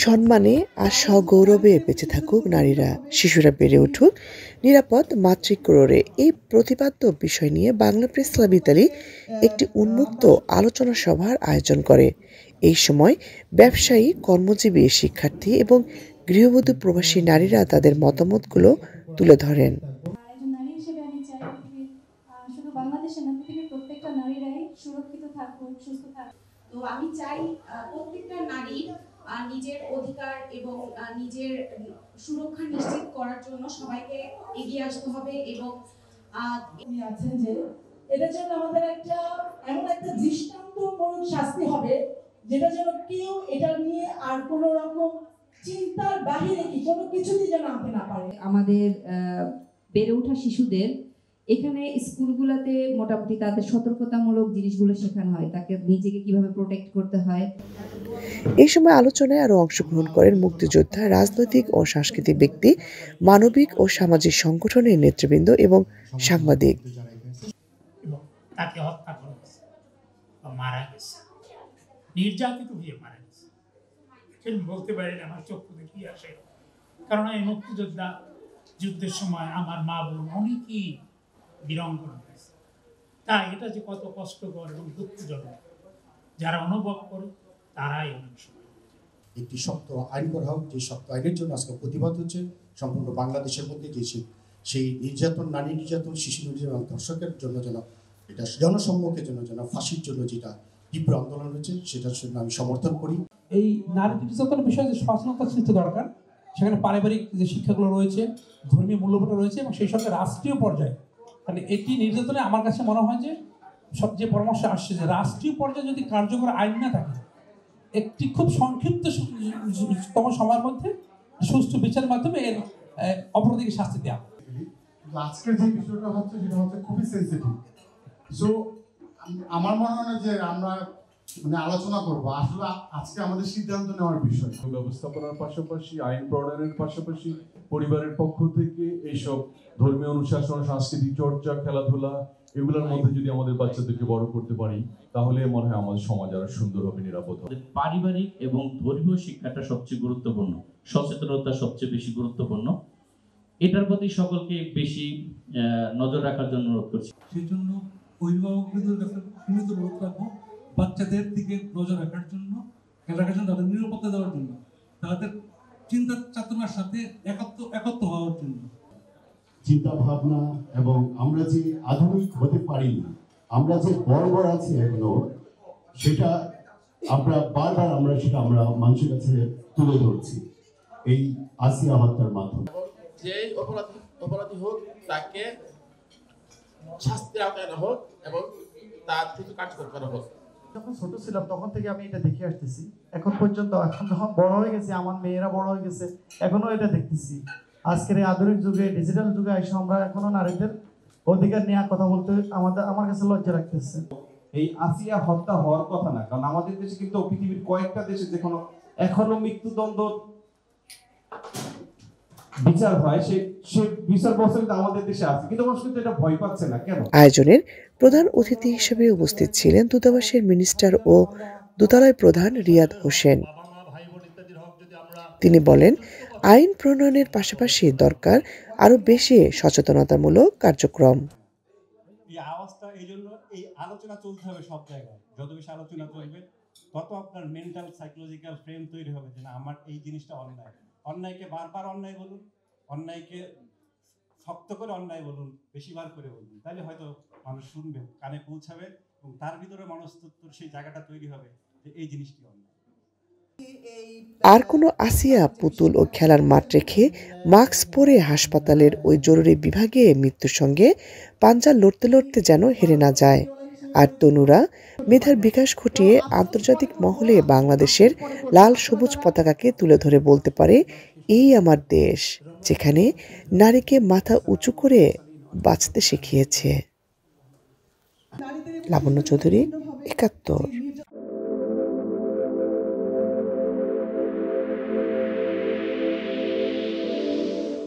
সম্মানে আর সগৌরবে বেঁচে থাকুক নারীরা, শিশুরা বেড়ে উঠুক নিরাপদ মাতৃক্রোড়ে। এই প্রতিপাদ্য বিষয় নিয়ে বাংলা প্রেস ক্লাব ইতালি একটি উন্মুক্ত আলোচনা সভার আয়োজন করে। এই সময় ব্যবসায়ী, কর্মজীবী, শিক্ষার্থী এবং গৃহবধূ প্রবাসী নারীরা তাদের মতামতগুলো তুলে ধরেন। বাংলাদেশের না, পৃথিবীর প্রত্যেকটা নারীরাই সুরক্ষিত থাকুক, সুস্থ থাকুক। তো আমি চাই প্রত্যেকটা নারী নিজের অধিকার এবং নিজের সুরক্ষা নিশ্চিত করার জন্য সবাইকে এগিয়ে আসতে হবে। এবং আছেন যে এটার জন্য আমাদের এমন একটা দৃষ্টান্তমূলক শাস্তি হবে, যেটা যেন কেউ এটা নিয়ে আর কোনো রকম চিন্তার বাহিরে কোনো কিছুতে যেন আনতে না পারে। আমাদের বেড়ে ওঠা শিশুদের এখানে স্কুলগুলোতে মোটামুটি তাদের সতর্কতামূলক জিনিসগুলো শেখানো হয়, তাকে নিজেকে কিভাবে প্রোটেক্ট করতে হয়। এই সময় আলোচনায় আরো অংশগ্রহণ করেন মুক্তিযোদ্ধা, রাজনৈতিক ও সাংস্কৃতিক ব্যক্তি, মানবিক ও সামাজিক সংগঠনের নেতৃবৃন্দ এবং সাংবাদিক। তাকে হত্যা করা হয়েছে বা মারা গেছে, নির্যাতিত হয়ে মারা গেছে, সেটা বলতে পারি না, আমার চক্ষু দেখিয়ে আসে। কারণ এই মুক্তিযোদ্ধা যুদ্ধের সময় আমার মা বোন অনেকেই বীরাঙ্গনা হয়েছে। তাই এটা যে কত কষ্টকর এবং দুঃখজনক, যারা অনুভব করে তারাই অনেক সময়। একটি শক্ত আইন করা হোক, যে শক্ত আইনের জন্য আজকে প্রতিবাদ হচ্ছে সম্পূর্ণ বাংলাদেশের মধ্যে, যে সেই নির্যাতন, নারী নির্যাতন, শিশু নির্যাতন, ধর্ষকের জন্য যেন এটা জনসম্মুখের জন্য যেন ফাঁসির জন্য যেটা তীব্র আন্দোলন হচ্ছে, সেটার জন্য আমি সমর্থন করি। এই নারী নির্যাতনের বিষয়ে যে সচেতনতা সৃষ্টি দরকার, সেখানে পারিবারিক যে শিক্ষাগুলো রয়েছে, ধর্মীয় মূল্যবোধ রয়েছে, এবং সেই সঙ্গে রাষ্ট্রীয় পর্যায়ে, মানে এটি নির্যাতনে আমার কাছে মনে হয় যে সব যে পরামর্শ আসছে যে রাষ্ট্রীয় পর্যায়ে যদি কার্যকর আইন না থাকে, একটি খুব সংক্ষিপ্ততম সময়ের মধ্যে সুষ্ঠু বিচারের মাধ্যমে এর অপরাধীকে শাস্তি দেওয়া। আজকের যে বিষয়টা হচ্ছে সেটা হচ্ছে খুবই সেন্সিটিভ। সো আমার মনে হয় যে আমরা আলোচনা করবো, আসলে আজকে আমাদের সিদ্ধান্ত নেওয়ার বিষয়। ব্যবস্থাপনার পাশাপাশি আইন প্রণয়নের পাশাপাশি পরিবারের পক্ষ থেকে এইসব ধর্মীয় অনুশাসন, সাংস্কৃতিক চর্চা, খেলাধুলা, এগুলোর মধ্যে যদি আমাদের বাচ্চাদেরকে বড় করতে পারি, তাহলে মনে হয় আমাদের সমাজ আরো সুন্দর হবে, নিরাপদ হবে। পারিবারিক এবং ধর্মীয় শিক্ষাটা সবচেয়ে গুরুত্বপূর্ণ, সচেতনতা সবচেয়ে বেশি গুরুত্বপূর্ণ। এটার প্রতি সকলকে বেশি নজর রাখার জন্য অনুরোধ করছি। সেই জন্য অভিভাবকদের কাছে সীমিত অনুরোধ রাখবো, বাচ্চাদের দিকে নজর রাখার জন্য, খেয়াল রাখার জন্য, তাদের নিরাপত্তা দেওয়ার জন্য, তাদের চিন্তা চেতনার সাথে একত্র হওয়ার জন্য। চিন্তা ভাবনা এবং আমরা যে আধুনিক হতে পারি, আমরা যে বর্বর আছি এখনো, সেটা আমরা বারবার আমরা মানুষের কাছে তুলে ধরছি এই আসিয়া হত্যার মাধ্যমে। যে অপরাধী হোক তাকে শাস্তি আওতায় আনা হোক এবং তার কিছু কার্যকর করা হোক। যখন ছোট ছিলাম তখন থেকে আমি এটা দেখে আসতেছি, এখন পর্যন্ত। এখন যখন বড় হয়ে গেছে, আমার মেয়েরা বড় হয়ে গেছে, এখনো এটা দেখতেছি। আজকের এই আধুনিক যুগে, ডিজিটাল যুগে এসে আমরা এখনো নারীদের অধিকার নিয়ে কথা বলতে আমার কাছে লজ্জা রাখতেছে। এই আসিয়া হত্যা হওয়ার কথা না, কারণ আমাদের দেশে কিন্তু পৃথিবীর কয়েকটা দেশে যেখানে এখনো মৃত্যুদণ্ড বিচার হয়, সে বিচার বছর আমাদের দেশে আছে, কিন্তু মানুষ কিন্তু এটা ভয় পাচ্ছে না কেন? আয়োজনের প্রধান অতিথি হিসেবে উপস্থিত ছিলেন দূতাবাসের মিনিস্টার ও দূতালয় প্রধান রিয়াদ হোসেন। তিনি বলেন, আইন প্রণয়নের পাশাপাশি দরকার আরো বেশি সচেতনতামূলক কার্যক্রম। এই আওয়াজটা এই জন্য এই আলোচনা চলতে হবে সব জায়গায়। যত বেশি আলোচনা চলবে তত আপনার মেন্টাল সাইকোলজিক্যাল ফ্রেম তৈরি হবে যে না, আমার এই জিনিসটা অন্যায়। অন্যায়কে বারবার অন্যায় বলুন, অন্যায়কে শক্ত করে অন্যায় বলুন, বেশিবার করে বলুন, তাহলে হয়তো মানুষ শুনবে, কানে পৌঁছাবে, এবং তার ভিতরে মনস্তত্ত্বর সেই জায়গাটা তৈরি হবে যে এই জিনিসটি অন্যায়। আর কোনো আসিয়া পুতুল ও খেলার মাঠ রেখে মাস্ক পরে হাসপাতালের ওই জরুরি বিভাগে মৃত্যুর সঙ্গে পাঞ্জা লড়তে লড়তে যেন হেরে না যায়। আর তনুরা মেধার বিকাশ ঘটিয়ে আন্তর্জাতিক মহলে বাংলাদেশের লাল সবুজ পতাকাকে তুলে ধরে বলতে পারে, এই আমার দেশ, যেখানে নারীকে মাথা উঁচু করে বাঁচতে শিখিয়েছে। লাবণ্য চৌধুরী, ৭১।